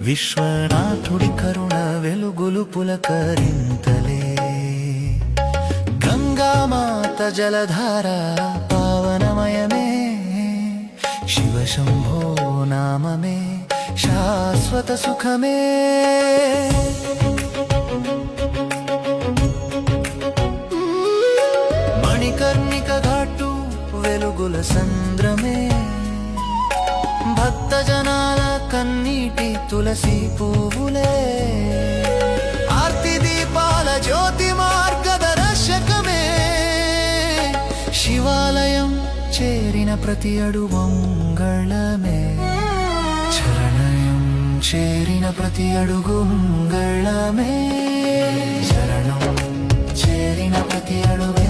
విశ్వనాథుడి కరుణ వెలుగులు పులకరింతలే గంగామాత జలధార పావనమయమే శివశంభో నామమే శాశ్వత సుఖమే మణికర్ణిక ఘాటు వెలుగుల సంద్రమే భక్త జనాల కన్నీటి తులసి పువ్వులే ఆర్తి దీపాల జ్యోతి మార్గదర్శకమే శివాలయం చేరిన ప్రతి అడుగు మంగళమే చరణం చేరిన ప్రతి అడుగు మంగళమే చరణం చేరిన ప్రతి అడుగు